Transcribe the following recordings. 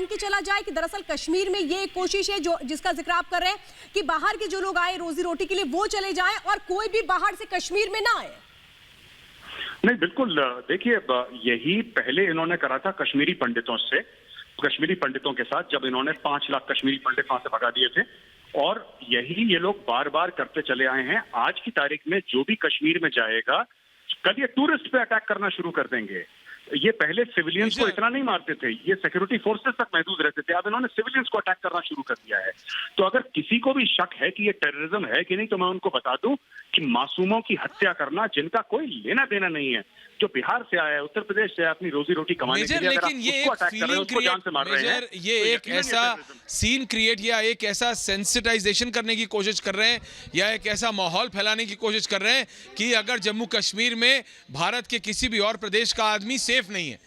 मान के चला जाए कि दरअसल कश्मीर में ये एक कोशिश है जो जिसका जिक्र आप कर रहे हैं कि बाहर के जो लोग आए रोजी रोटी के लिए वो चले जाएं और कोई भी बाहर से कश्मीर में ना आए? नहीं, बिल्कुल। देखिए, यही पहले इन्होंने करा था कश्मीरी पंडितों के साथ, जब इन्होंने 5 लाख कश्मीरी पंडित वहां से भगा दिए थे। और यही ये लोग बार बार करते चले आए हैं। आज की तारीख में जो भी कश्मीर में जाएगा, कल ये टूरिस्ट पे अटैक करना शुरू कर देंगे। ये पहले सिविलियंस को इतना नहीं मारते थे, ये सिक्योरिटी फोर्सेस तक महदूद रहते थे। अब इन्होंने सिविलियंस को अटैक करना शुरू कर दिया है। तो अगर किसी को भी शक है कि ये टेररिज्म है कि नहीं, तो मैं उनको बता दूं कि मासूमों की हत्या करना, जिनका कोई लेना देना नहीं है, जो बिहार से आया है, उत्तर प्रदेश से अपनी रोजी रोटी कमाने के लिए, अगर आप उसको अटैक कर रहे हैं, उसको जान से मार रहे हैं, ये एक ऐसा सीन क्रिएट या एक ऐसा सेंसिटाइजेशन करने की कोशिश कर रहे हैं या एक ऐसा माहौल फैलाने की कोशिश कर रहे हैं कि अगर जम्मू कश्मीर में भारत के किसी भी और प्रदेश का आदमी सेफ नहीं है।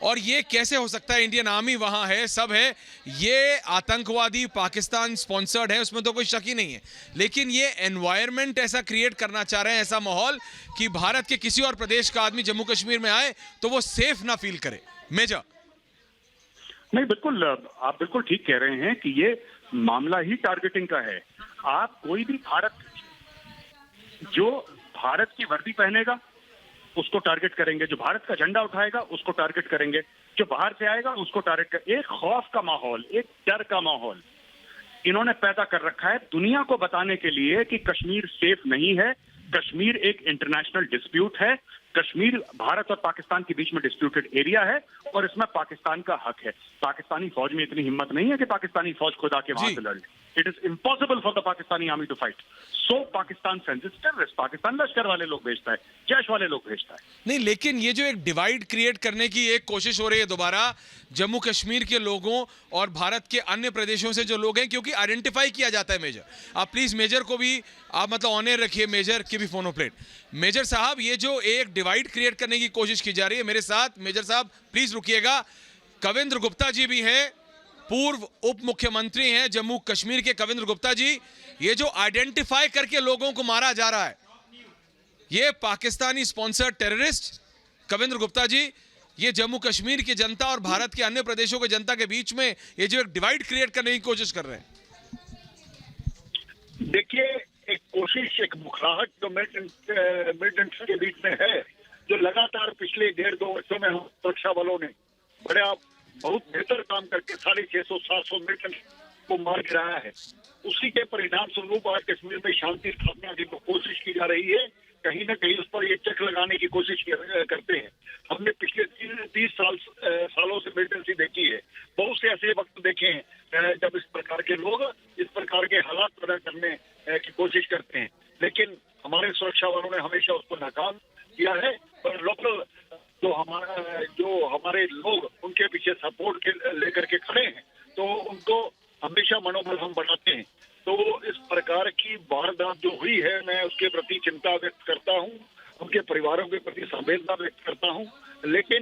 और ये कैसे हो सकता है? इंडियन आर्मी वहां है, सब है, ये आतंकवादी पाकिस्तान स्पॉन्सर्ड है, उसमें तो कोई शक ही नहीं है। लेकिन ये एनवायरनमेंट ऐसा क्रिएट करना चाह रहे हैं, ऐसा माहौल कि भारत के किसी और प्रदेश का आदमी जम्मू कश्मीर में आए तो वो सेफ ना फील करे। मेजर नहीं, बिल्कुल, आप बिल्कुल ठीक कह रहे हैं कि ये मामला ही टारगेटिंग का है। आप कोई भी जो भारत की वर्दी पहनेगा उसको टारगेट करेंगे, जो भारत का झंडा उठाएगा उसको टारगेट करेंगे, जो बाहर से आएगा उसको टारगेट कर। एक खौफ का माहौल, एक डर का माहौल इन्होंने पैदा कर रखा है दुनिया को बताने के लिए कि कश्मीर सेफ नहीं है। कश्मीर एक इंटरनेशनल डिस्प्यूट है। कश्मीर भारत और पाकिस्तान के बीच में डिस्प्यूटेड एरिया है और इसमें पाकिस्तान का हक है। पाकिस्तानी फौज में इतनी हिम्मत नहीं है कि पाकिस्तानी फौज खुद आके वहां से लड़े। It is impossible for the Pakistani army to fight. So Pakistan sends its terrorist, Pakistan Lashkar वाले लोग भेजता है, जैश वाले लोग भेजता है। नहीं, लेकिन ये जो एक डिवाइड क्रिएट करने की एक कोशिश हो रही है दोबारा जम्मू कश्मीर के लोगों और भारत के अन्य प्रदेशों से जो लोग हैं, क्योंकि आइडेंटिफाई किया जाता है। मेजर, आप प्लीज मेजर को भी आप मतलब ऑनर रखिए, मेजर की भी फोनो प्लेट। मेजर साहब, ये जो एक डिवाइड क्रिएट करने की कोशिश की जा रही है, मेरे साथ मेजर साहब प्लीज रुकिएगा। कविंद्र गुप्ता जी भी हैं, पूर्व उप मुख्यमंत्री हैं जम्मू कश्मीर के कविंद्र गुप्ता जी। ये जो आइडेंटिफाई करके लोगों को मारा जा रहा है, ये पाकिस्तानी स्पॉन्सर्ड टेररिस्ट कविंद्र गुप्ता जी, ये जम्मू कश्मीर की जनता और भारत के अन्य प्रदेशों की जनता के बीच में ये जो एक डिवाइड क्रिएट करने की कोशिश कर रहे हैं। देखिए, एक कोशिश, एक मुखराहट जो मिलिटेंट्स के बीच में है, जो लगातार पिछले 1.5-2 वर्षों में हम सुरक्षा बलों ने बहुत बेहतर काम करके 650-700 मिलिटेंट्स को मार गिराया है। उसी के परिणाम स्वरूप आज कश्मीर में शांति स्थापना की कोशिश की जा रही है। कहीं ना कहीं उस पर ये चेक लगाने की कोशिश करते हैं। हमने पिछले 30 सालों से मिलिटेंसी देखी है। बहुत से ऐसे वक्त देखे हैं जब इस प्रकार के लोग इस प्रकार के हालात पैदा करने की कोशिश करते हैं, लेकिन हमारे सुरक्षा बलों ने हमेशा उसको नाकाम किया है। और लोकल जो हमारे लोग उनके पीछे सपोर्ट के लेकर के खड़े हैं, तो उनको हमेशा मनोबल हम बढ़ाते हैं। तो इस प्रकार की वारदात जो हुई है, मैं उसके प्रति चिंता व्यक्त करता हूं, उनके परिवारों के प्रति संवेदना व्यक्त करता हूं। लेकिन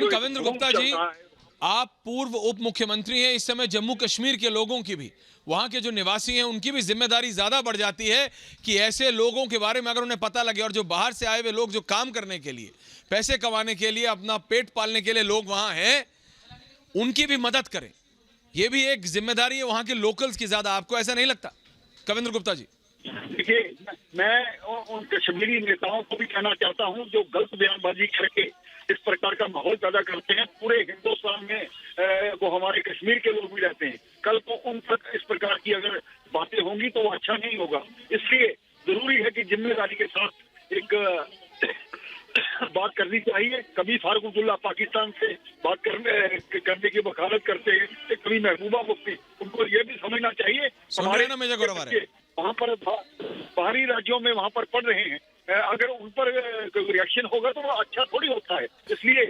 कविंद्र गुप्ता जी, आप पूर्व उप मुख्यमंत्री हैं। इस समय जम्मू कश्मीर के लोगों की भी, वहां के जो निवासी हैं, उनकी भी जिम्मेदारी ज्यादा बढ़ जाती है कि ऐसे लोगों के बारे में अगर उन्हें पता लगे, और जो बाहर से आए हुए लोग जो काम करने के लिए, पैसे कमाने के लिए, अपना पेट पालने के लिए लोग वहां हैं, उनकी भी मदद करें। ये भी एक जिम्मेदारी है वहां के लोकल्स की ज्यादा। आपको ऐसा नहीं लगता कविंद्र गुप्ता जी? देखिए, मैं उन कश्मीरी नेताओं को भी कहना चाहता हूं जो गलत बयानबाजी करके इस प्रकार का माहौल पैदा करते हैं। पूरे हिंदुस्तान में वो हमारे कश्मीर के लोग भी रहते हैं। कल को उन पर इस प्रकार की अगर बातें होंगी तो वो अच्छा नहीं होगा। इसलिए जरूरी है कि जिम्मेदारी के साथ एक बात करनी चाहिए। कभी फारूक अब्दुल्ला पाकिस्तान से बात करने की वकालत करते हैं, कभी महबूबा मुफ्ती। उनको ये भी समझना चाहिए हमारे वहाँ पर बाहरी राज्यों में वहाँ पर पढ़ रहे हैं, अगर उन पर रिएक्शन होगा तो वो अच्छा थोड़ी होता है। इसलिए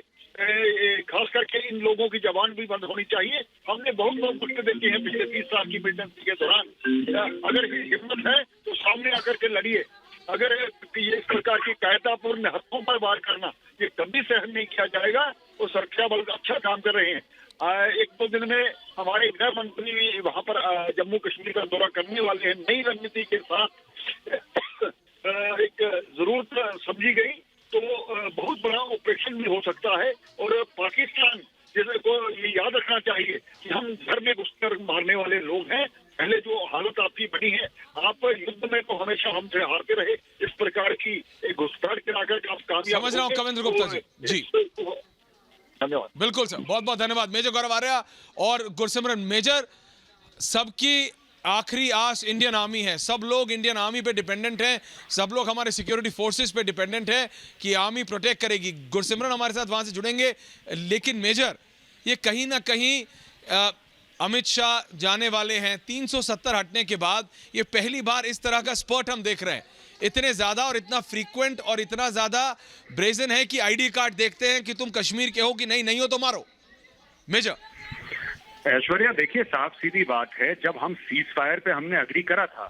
खास करके इन लोगों की जबान भी बंद होनी चाहिए। हमने बहुत मुश्किल देखी है पिछले 30 साल की मिलिटेंसी के दौरान। अगर हिम्मत है तो सामने आकर के लड़िए। अगर ये इस प्रकार की कायदापूर्ण हथों पर वार करना ये कभी सहन नहीं किया जाएगा। वो सुरक्षा बल अच्छा काम कर रहे हैं। 1-2 दिन में हमारे गृह मंत्री वहां पर जम्मू कश्मीर का दौरा करने वाले हैं। नई रणनीति के साथ एक जरूरत समझी गई तो बहुत बड़ा ऑपरेशन भी हो सकता है। और पाकिस्तान जैसे को ये याद रखना चाहिए कि हम घर में घुसकर मारने वाले लोग हैं। पहले जो हालत आपकी बनी है, आप युद्ध में तो हमेशा हमसे हारते रहे, इस प्रकार की एक घुसपैठ कराकर आप कामयाब समझ रहा हूं कविंद्र गुप्ता जी। जी धन्यवाद। बिल्कुल सर, बहुत बहुत धन्यवाद मेजर गौरव आर्या और गुरसिमरन। मेजर, सबकी आखिरी आस इंडियन आर्मी है, सब लोग इंडियन आर्मी पे डिपेंडेंट हैं, सब लोग हमारे सिक्योरिटी फोर्सेस पे डिपेंडेंट हैं कि आर्मी प्रोटेक्ट करेगी। गुरसिमरन हमारे साथ वहां से जुड़ेंगे, लेकिन मेजर, ये कहीं ना कहीं अमित शाह जाने वाले हैं, 370 हटने के बाद ये पहली बार इस तरह का स्पर्ट हम देख रहे हैं, इतने ज्यादा और इतना फ्रीक्वेंट और इतना ज्यादा ब्रेजन है कि आईडी कार्ड देखते हैं कि तुम कश्मीर के हो कि नहीं हो तो मारो। मेजर ऐश्वर्या, देखिए साफ सीधी बात है, जब हम सीज फायर पे हमने अग्री करा था,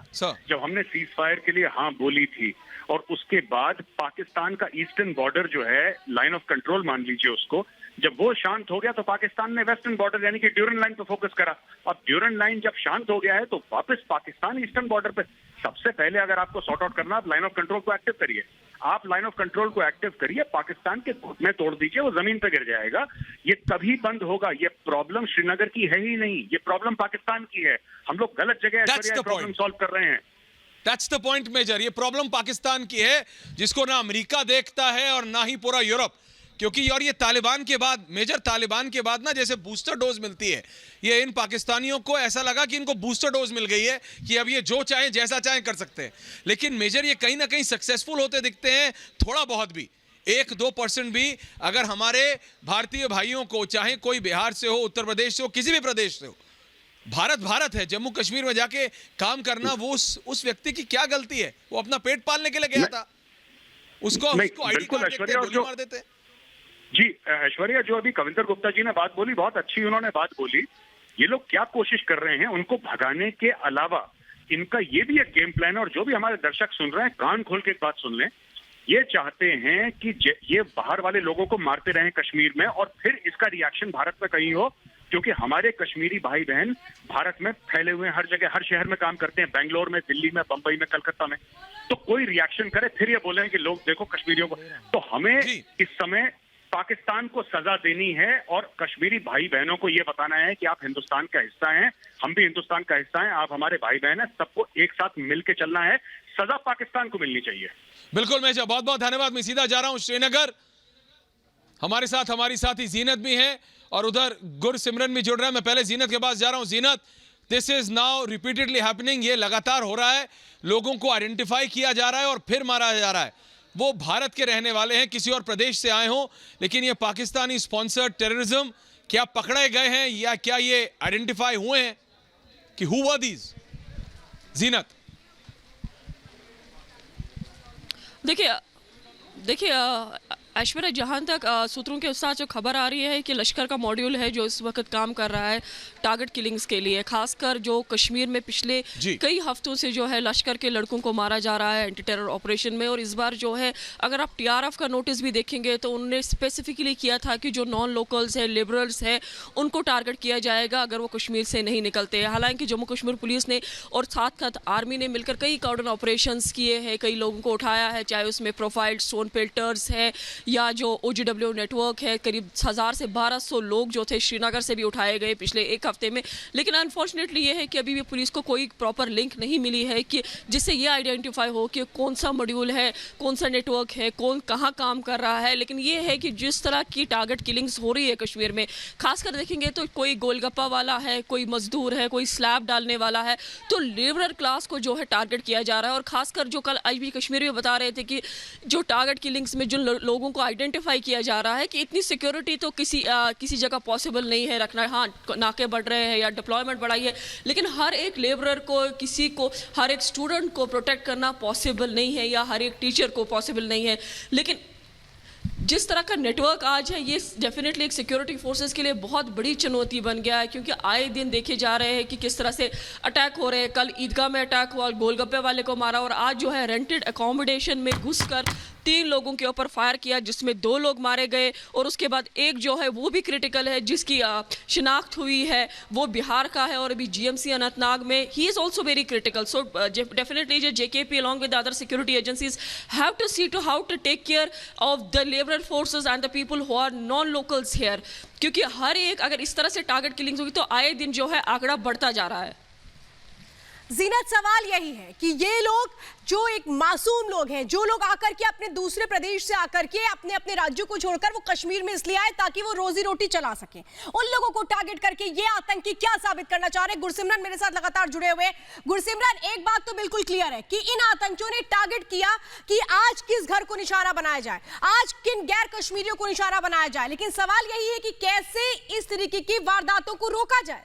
जब हमने सीज फायर के लिए हाँ बोली थी, और उसके बाद पाकिस्तान का ईस्टर्न बॉर्डर जो है, लाइन ऑफ कंट्रोल मान लीजिए उसको, जब वो शांत हो गया तो पाकिस्तान ने वेस्टर्न बॉर्डर यानी कि ड्यूरन लाइन पे फोकस करा। अब ड्यूरन लाइन जब शांत हो गया है तो वापस पाकिस्तान ईस्टर्न बॉर्डर पे, सबसे पहले अगर आपको सॉर्ट आउट करना, आप लाइन ऑफ कंट्रोल को एक्टिव करिए। आप लाइन ऑफ कंट्रोल को एक्टिव करिए, पाकिस्तान के घुटने तोड़ दीजिए, वो जमीन पे गिर जाएगा। ये तभी बंद होगा। ये प्रॉब्लम श्रीनगर की है ही नहीं, ये प्रॉब्लम पाकिस्तान की है। हम लोग गलत जगह प्रॉब्लम सॉल्व कर रहे हैं। दैट्स द पॉइंट मेजर, ये प्रॉब्लम पाकिस्तान की है, जिसको ना अमेरिका देखता है और ना ही पूरा यूरोप। क्योंकि और ये तालिबान के बाद, मेजर तालिबान के बाद ना जैसे बूस्टर डोज मिलती है, ये इन पाकिस्तानियों को ऐसा लगा कि इनको बूस्टर डोज मिल गई है कि अब ये जो चाहे जैसा चाहे कर सकते हैं। लेकिन मेजर, ये कहीं ना कहीं सक्सेसफुल होते दिखते हैं, थोड़ा बहुत भी, 1-2% भी अगर हमारे भारतीय भाइयों को, चाहे कोई बिहार से हो, उत्तर प्रदेश से हो, किसी भी प्रदेश से हो, भारत है, जम्मू कश्मीर में जाके काम करना, वो उस व्यक्ति की क्या गलती है? वो अपना पेट पालने के लिए गया था, उसको आईडी कार्ड देखते गोली मार देते। जी ऐश्वर्या, जो अभी कविंद्र गुप्ता जी ने बात बोली, बहुत अच्छी उन्होंने बात बोली। ये लोग क्या कोशिश कर रहे हैं, उनको भगाने के अलावा इनका ये भी एक गेम प्लान है। और जो भी हमारे दर्शक सुन रहे हैं, कान खोल के एक बात सुन लें, ये चाहते हैं कि ये बाहर वाले लोगों को मारते रहें कश्मीर में, और फिर इसका रिएक्शन भारत में कहीं हो, क्योंकि हमारे कश्मीरी भाई बहन भारत में फैले हुए हैं, हर जगह, हर शहर में काम करते हैं, बेंगलोर में, दिल्ली में, बंबई में, कलकत्ता में। तो कोई रिएक्शन करे, फिर ये बोले कि लोग देखो कश्मीरियों को। तो हमें इस समय पाकिस्तान को सजा देनी है और कश्मीरी भाई बहनों को यह बताना है कि आप हिंदुस्तान का हिस्सा हैं, हम भी हिंदुस्तान का हिस्सा हैं, आप हमारे भाई बहन हैं, सबको एक साथ मिलकर चलना है। सजा पाकिस्तान को मिलनी चाहिए। बिल्कुल मेजर, बहुत बहुत धन्यवाद। मैं सीधा जा रहा हूं श्रीनगर, हमारे साथ हमारी साथी जीनत भी है और उधर गुरसिमरन भी जुड़ रहा है। मैं पहले जीनत के पास जा रहा हूं। Zeenat, this is now repeatedly happening, ये लगातार हो रहा है, लोगों को आइडेंटिफाई किया जा रहा है और फिर मारा जा रहा है। वो भारत के रहने वाले हैं, किसी और प्रदेश से आए हों, लेकिन ये पाकिस्तानी स्पॉन्सर्ड टेररिज्म, क्या पकड़े गए हैं या क्या ये आइडेंटिफाई हुए हैं कि हु वर दीज? जीनत, देखिए ऐश्वर्या, जहाँ तक सूत्रों के साथ जो खबर आ रही है कि लश्कर का मॉड्यूल है जो इस वक्त काम कर रहा है टारगेट किलिंग्स के लिए, खासकर जो कश्मीर में पिछले कई हफ्तों से जो है लश्कर के लड़कों को मारा जा रहा है एंटी टेरर ऑपरेशन में। और इस बार जो है, अगर आप टीआरएफ का नोटिस भी देखेंगे तो उन्होंने स्पेसिफिकली किया था कि जो नॉन लोकल्स है, लिबरल्स है, उनको टारगेट किया जाएगा अगर वो कश्मीर से नहीं निकलते। हालांकि जम्मू कश्मीर पुलिस ने और साथ साथ आर्मी ने मिलकर कई कार्डन ऑपरेशंस किए हैं, कई लोगों को उठाया है, चाहे उसमें प्रोफाइल्ड स्टोन पेल्टर्स है या जो OGW नेटवर्क है, करीब 1000 से 1200 लोग जो थे श्रीनगर से भी उठाए गए पिछले एक हफ्ते में। लेकिन अनफॉर्चुनेटली ये है कि अभी भी पुलिस को कोई प्रॉपर लिंक नहीं मिली है कि जिससे ये आइडेंटिफाई हो कि कौन सा मॉड्यूल है, कौन सा नेटवर्क है, कौन कहाँ काम कर रहा है। लेकिन ये है कि जिस तरह की टारगेट किलिंग्स हो रही है कश्मीर में, खासकर देखेंगे तो कोई गोलगप्पा वाला है, कोई मजदूर है, कोई स्लैब डालने वाला है, तो लेबर क्लास को जो है टारगेट किया जा रहा है। और खासकर जो कल IB कश्मीर में बता रहे थे कि जो टारगेट किलिंग्स में जिन लोगों को आइडेंटिफाई किया जा रहा है कि इतनी सिक्योरिटी तो किसी जगह पॉसिबल नहीं है रखना। हाँ, नाके बढ़ रहे हैं या डिप्लॉयमेंट बढ़ाई है, लेकिन हर एक लेबरर को, किसी को, हर एक स्टूडेंट को प्रोटेक्ट करना पॉसिबल नहीं है या हर एक टीचर को पॉसिबल नहीं है। लेकिन जिस तरह का नेटवर्क आज है, ये डेफिनेटली एक सिक्योरिटी फोर्सेस के लिए बहुत बड़ी चुनौती बन गया है, क्योंकि आए दिन देखे जा रहे हैं कि किस तरह से अटैक हो रहे हैं। कल ईदगाह में अटैक हुआ, गोलगप्पे वाले को मारा, और आज जो है रेंटेड अकोमोडेशन में घुसकर 3 लोगों के ऊपर फायर किया, जिसमें 2 लोग मारे गए और उसके बाद एक जो है वो भी क्रिटिकल है, जिसकी शिनाख्त हुई है, वो बिहार का है और अभी जीएमसी अनंतनाग में he is also very critical. So definitely जो JKP along with other security agencies have to see to how to take care of the liberal forces and the people who are non-locals here. क्योंकि हर एक अगर इस तरह से target killings होगी तो आए दिन जो है आंकड़ा बढ़ता जा रहा है. जीनत, सवाल यही है कि ये लोग जो एक मासूम लोग हैं, जो लोग आकर के अपने दूसरे प्रदेश से आकर के अपने अपने राज्यों को छोड़कर वो कश्मीर में इसलिए आए ताकि वो रोजी रोटी चला सकें, उन लोगों को टारगेट करके ये आतंकी क्या साबित करना चाह रहे हैं? गुरसिमरन मेरे साथ लगातार जुड़े हुए हैं. गुरसिमरन, एक बात तो बिल्कुल क्लियर है कि इन आतंकियों ने टारगेट किया कि आज किस घर को निशाना बनाया जाए, आज किन गैर कश्मीरियों को निशाना बनाया जाए, लेकिन सवाल यही है कि कैसे इस तरीके की वारदातों को रोका जाए.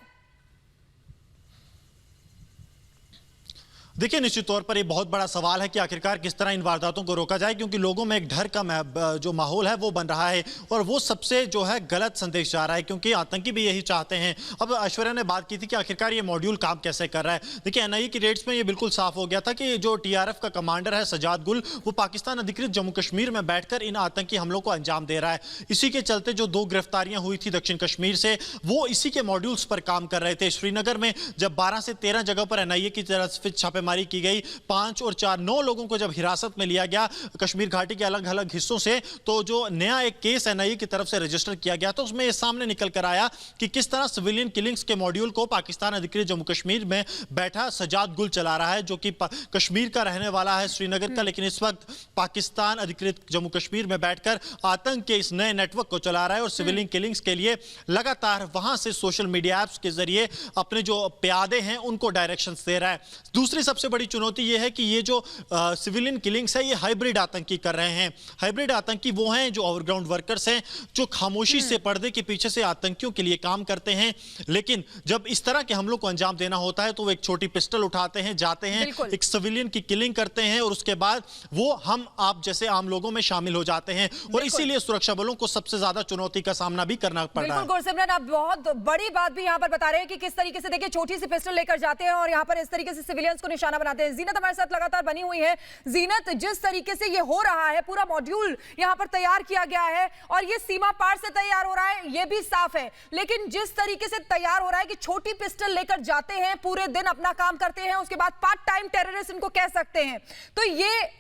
देखिए, निश्चित तौर पर ये बहुत बड़ा सवाल है कि आखिरकार किस तरह इन वारदातों को रोका जाए, क्योंकि लोगों में एक डर का जो माहौल है वो बन रहा है और वो सबसे जो है गलत संदेश जा रहा है, क्योंकि आतंकी भी यही चाहते हैं. अब ऐश्वर्या ने बात की थी कि आखिरकार ये मॉड्यूल काम कैसे कर रहा है. देखिए, NIA की रेड्स में ये बिल्कुल साफ हो गया था कि जो TRF का कमांडर है सजाद गुल, वो पाकिस्तान अधिकृत जम्मू कश्मीर में बैठकर इन आतंकी हमलों को अंजाम दे रहा है. इसी के चलते जो 2 गिरफ्तारियां हुई थी दक्षिण कश्मीर से, वो इसी के मॉड्यूल्स पर काम कर रहे थे. श्रीनगर में जब 12 से 13 जगह पर NIA की तरफ से छापेमारी की गई, 5 और 4 9 लोगों को जब हिरासत में लिया गया कश्मीर घाटी के अलग अलग हिस्सों से, तो जो नया एक केस NIA की तरफ से रजिस्टर किया गया तो उसमें यह सामने निकल कर आया कि किस तरह सिविलियन किलिंग्स के मॉड्यूल को पाकिस्तान अधिकृत जम्मू कश्मीर में बैठा सजाद गुल चला रहा है, जो कि कश्मीर का रहने वाला है, श्रीनगर का, लेकिन इस वक्त पाकिस्तान अधिकृत जम्मू कश्मीर में बैठकर आतंक के इस नए नेटवर्क को चला रहा है और सिविलियन किलिंग्स के लिए लगातार वहां से सोशल मीडिया ऐप्स के जरिए अपने जो प्यादे हैं उनको डायरेक्शंस दे रहा है. दूसरी सबसे बड़ी चुनौती ये है कि ये जो सिविलियन किलिंग्स है ये हाइब्रिड आतंकी कर रहे हैं. हाइब्रिड आतंकी वो हैं जो ओवरग्राउंड वर्कर्स हैं, जो खामोशी से पर्दे के पीछे से आतंकियों के लिए काम करते हैं, लेकिन जब इस तरह के हमलों को अंजाम देना होता है तो वो एक छोटी पिस्टल उठाते हैं, जाते हैं, एक सिविलियन की किलिंग करते हैं और उसके बाद वो हम आप जैसे आम लोगों में शामिल हो जाते हैं और इसीलिए सुरक्षा बलों को सबसे ज्यादा चुनौती का सामना भी करना पड़ रहा है. गुरसिमरन, आप बहुत बड़ी बात भी यहाँ पर बता रहे हैं कि किस तरीके से देखिए छोटी सी पिस्टल लेकर जाते हैं और यहाँ पर इस तरीके से सिविलियंस को निशाना बनाते हैं. जीनत हमारे साथ लगातार बनी हुई है. जीनत, जिस तरीके से ये हो रहा है, पूरा मॉड्यूल यहाँ पर तैयार किया गया है और ये सीमा पार से तैयार हो रहा है, ये भी साफ है, लेकिन जिस तरीके से तैयार हो रहा है कि छोटी पिस्टल लेकर जाते हैं, पूरे दिन अपना काम करते हैं, उसके बाद पार्ट टाइम टेररिस्ट इनको कह सकते हैं, तो ये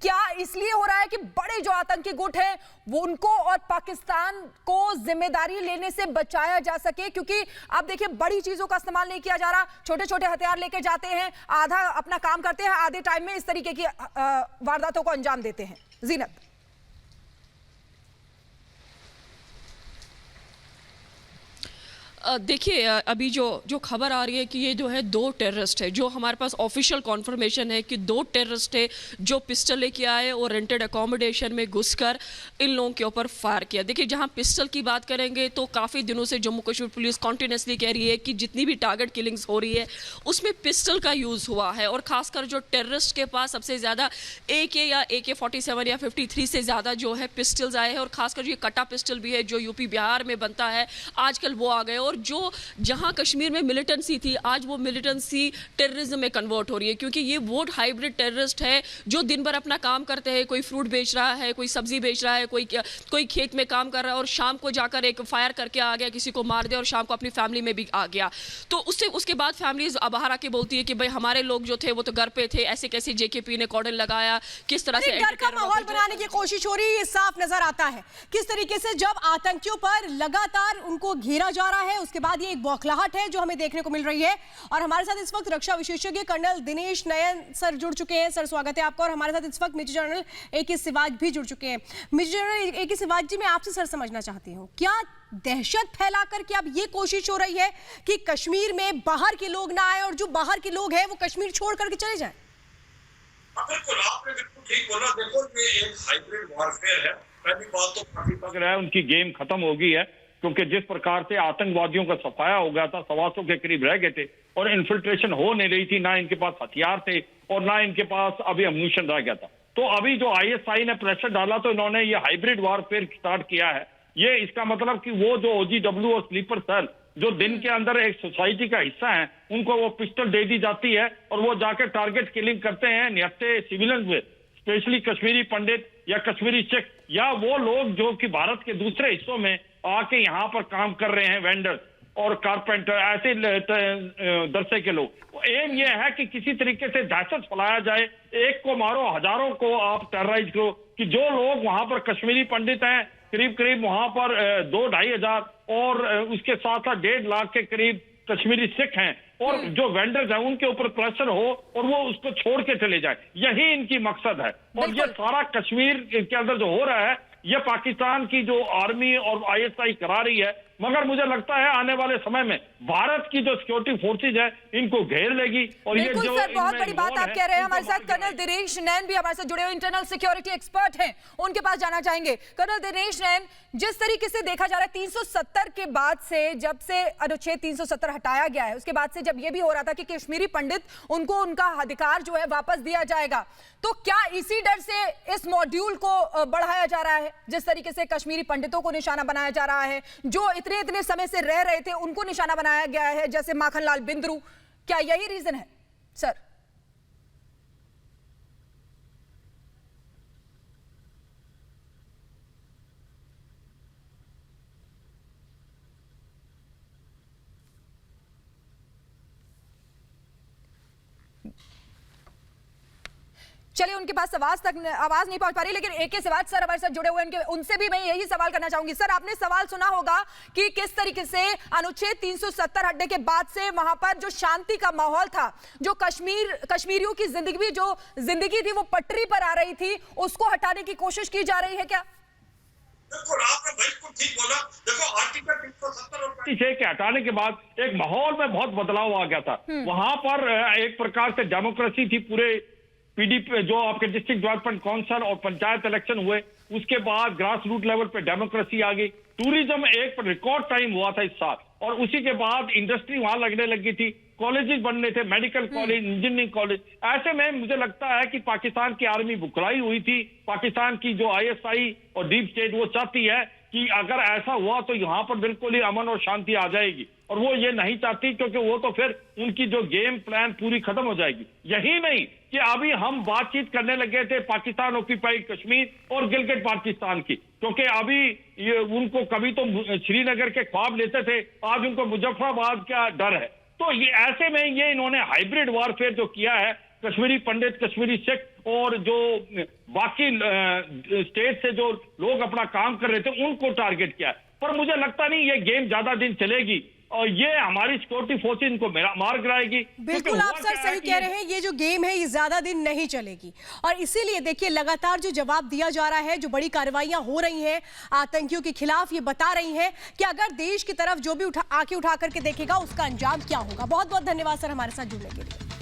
क्या इसलिए हो रहा है कि बड़े जो आतंकी गुट है वो उनको और पाकिस्तान को जिम्मेदारी लेने से बचाया जा सके? क्योंकि आप देखिए बड़ी चीजों का इस्तेमाल नहीं किया जा रहा, छोटे छोटे हथियार लेके जाते हैं, आधा अपना काम करते हैं, आधे टाइम में इस तरीके की वारदातों को अंजाम देते हैं. जीनत, देखिए, अभी जो खबर आ रही है कि ये जो है 2 टेररिस्ट है, जो हमारे पास ऑफिशियल कॉन्फर्मेशन है कि 2 टेररिस्ट है जो पिस्टल लेके आए और रेंटेड अकोमोडेशन में घुसकर इन लोगों के ऊपर फायर किया. देखिए, जहां पिस्टल की बात करेंगे तो काफ़ी दिनों से जम्मू कश्मीर पुलिस कॉन्टिन्यूसली कह रही है कि जितनी भी टारगेट किलिंग्स हो रही है उसमें पिस्टल का यूज़ हुआ है और खासकर जो टेररिस्ट के पास सबसे ज़्यादा AK या AK-47 या 53 से ज़्यादा जो है पिस्टल्स आए हैं और खासकर ये कटा पिस्टल भी है जो यूपी बिहार में बनता है, आजकल वो आ गए और जो जहां कश्मीर में मिलिटेंसी थी आज वो मिलिटेंसी टेररिज्म में कन्वर्ट हो रही है, क्योंकि ये वो हाइब्रिड टेररिस्ट है जो दिन भर अपना काम करते हैं, कोई फ्रूट बेच रहा है, कोई सब्जी बेच रहा है, कोई खेत में काम कर रहा है और शाम को जाकर एक फायर करके आ गया, किसी को मार दिया और शाम को अपनी फैमिली में भी आ गया. तो उसके बाद फैमिलीज बाहर आके बोलती है कि भाई हमारे लोग जो थे वो तो घर पे थे, ऐसे कैसे JKP ने कॉर्डन लगाया, किस तरह से डर का माहौल बनाने की कोशिश हो रही है. ये साफ नजर आता है किस तरीके से जब आतंकियों पर लगातार उनको घेरा जा रहा है, उसके बाद ये एक बौखलाहट है जो हमें देखने को मिल रही है. और हमारे साथ इस वक्त रक्षा विशेषज्ञ कर्नल दिनेश नयन सर जुड़ चुके हैं. सर, स्वागत है आपका. और हमारे साथ इस वक्त मेजर जनरल AK सिवाज भी जुड़ चुके हैं. मेजर जनरल AK सिवाज जी, मैं आपसे सर समझना चाहती हूँ, क्या दहशत फैला करके अब ये कोशिश हो रही है कि कश्मीर में बाहर के लोग ना आए और जो बाहर के लोग हैं वो कश्मीर छोड़ करके चले जाएं? बिल्कुल, आपने बिल्कुल ठीक बोला. देखो, ये एक हाइब्रिड वॉरफेयर है. पहली बात तो काफी लग रहा है उनकी गेम खत्म हो गई है, क्योंकि जिस प्रकार से आतंकवादियों का सफाया हो गया था, 125 के करीब रह गए थे और इन्फिल्ट्रेशन हो नहीं रही थी, ना इनके पास हथियार थे और ना इनके पास अभी अम्यूनिशन रह गया था. तो अभी जो ISI ने प्रेशर डाला तो इन्होंने ये हाइब्रिड वॉरफेयर स्टार्ट किया है. ये इसका मतलब कि वो जो OGW और स्लीपर सेल जो दिन के अंदर एक सोसाइटी का हिस्सा है, उनको वो पिस्टल दे दी जाती है और वो जाकर टारगेट किलिंग करते हैं निहत्थे सिविलियंस में, स्पेशली कश्मीरी पंडित या कश्मीरी सिख या वो लोग जो कि भारत के दूसरे हिस्सों में आके यहाँ पर काम कर रहे हैं, वेंडर और कारपेंटर, ऐसे दर्शे के लोग। एम ये है कि किसी तरीके से दहशत फैलाया जाए, एक को मारो हजारों को आप टेरराइज करो, कि जो लोग वहां पर कश्मीरी पंडित हैं करीब करीब वहां पर 2-2.5 हजार और उसके साथ साथ 1.5 लाख के करीब कश्मीरी सिख हैं, और जो वेंडर्स हैं उनके ऊपर प्रेशर हो और वो उसको छोड़ के चले जाए, यही इनकी मकसद है। और ये सारा कश्मीर के अंदर जो हो रहा है ये पाकिस्तान की जो आर्मी और आईएसआई करा रही है, मगर मुझे लगता है आने वाले समय में भारत की जो सिक्योरिटी फोर्सेज है इनको घेर लेगी। और ये जो सर बहुत बड़ी बात आप कह रहे हैं। हमारे साथ कर्नल दिनेश नैन भी हमारे साथ जुड़े हुए इंटरनल सिक्योरिटी एक्सपर्ट हैं, उनके पास जाना चाहेंगे। कर्नल दिनेश नैन, जिस तरीके से देखा जा रहा है 370 के बाद से, जब से अनुच्छेद 370 हटाया गया है, उसके बाद से जब ये भी हो रहा था कि कश्मीरी पंडित उनको उनका अधिकार जो है वापस दिया जाएगा, तो क्या इसी डर से इस मॉड्यूल को बढ़ाया जा रहा है? जिस तरीके से कश्मीरी पंडितों को निशाना बनाया जा रहा है, जो इतने समय से रह रहे थे उनको निशाना बनाया गया है, जैसे माखनलाल बिंद्रू, क्या यही रीजन है सर? चलिए, उनके पास आवाज नहीं पहुंच पा रही, लेकिन एके सिवाच सर हमारे साथ जुड़े हुए हैं, उनसे भी मैं यही सवाल करना चाहूंगी। सर, आपने सवाल सुना होगा कि किस तरीके से अनुच्छेद 370 हटने के बाद से वहां पर जो शांति का माहौल था, जो कश्मीरियों की जिंदगी थी वो पटरी पर आ रही थी, उसको हटाने की कोशिश की जा रही है क्या? देखो, आपने बिल्कुल ठीक बोला। देखो, आर्टिकल 370 के हटाने के बाद एक माहौल में बहुत बदलाव आ गया था। वहां पर एक प्रकार से डेमोक्रेसी थी, पूरे पीडीपी जो आपके डिस्ट्रिक्ट डेवलपमेंट काउंसिल और पंचायत इलेक्शन हुए, उसके बाद ग्रास रूट लेवल पे डेमोक्रेसी आ गई। टूरिज्म एक रिकॉर्ड टाइम हुआ था इस साल, और उसी के बाद इंडस्ट्री वहां लगने लगी थी, कॉलेजेस बनने थे, मेडिकल कॉलेज, इंजीनियरिंग कॉलेज। ऐसे में मुझे लगता है कि पाकिस्तान की आर्मी बुकराई हुई थी। पाकिस्तान की जो आईएसआई और डीप स्टेट वो चाहती है कि अगर ऐसा हुआ तो यहाँ पर बिल्कुल ही अमन और शांति आ जाएगी, और वो ये नहीं चाहती, क्योंकि वो तो फिर उनकी जो गेम प्लान पूरी खत्म हो जाएगी। यही नहीं कि अभी हम बातचीत करने लगे थे पाकिस्तान ऑक्यूपाइड कश्मीर और गिलगिट बाल्टिस्तान की, क्योंकि अभी ये उनको कभी तो श्रीनगर के ख्वाब लेते थे, आज उनको मुजफ्फराबाद का डर है। तो ये ऐसे में ये इन्होंने हाइब्रिड वॉरफेयर जो किया है, कश्मीरी पंडित, कश्मीरी सिख और जो बाकी स्टेट से जो लोग अपना काम कर रहे थे उनको टारगेट किया। पर मुझे लगता नहीं ये गेम ज्यादा दिन चलेगी, और ये हमारी सिक्योरिटी फोर्सेस इनको मार गिराएगी। बिल्कुल, आप सर सही कह रहे हैं, ये जो गेम है ये ज्यादा दिन नहीं चलेगी, और इसीलिए देखिए लगातार जो जवाब दिया जा रहा है, जो बड़ी कार्रवाइयां हो रही हैं आतंकियों के खिलाफ, ये बता रही हैं कि अगर देश की तरफ जो भी आंखें उठा करके देखेगा उसका अंजाम क्या होगा। बहुत बहुत धन्यवाद सर हमारे साथ जुड़ने के लिए।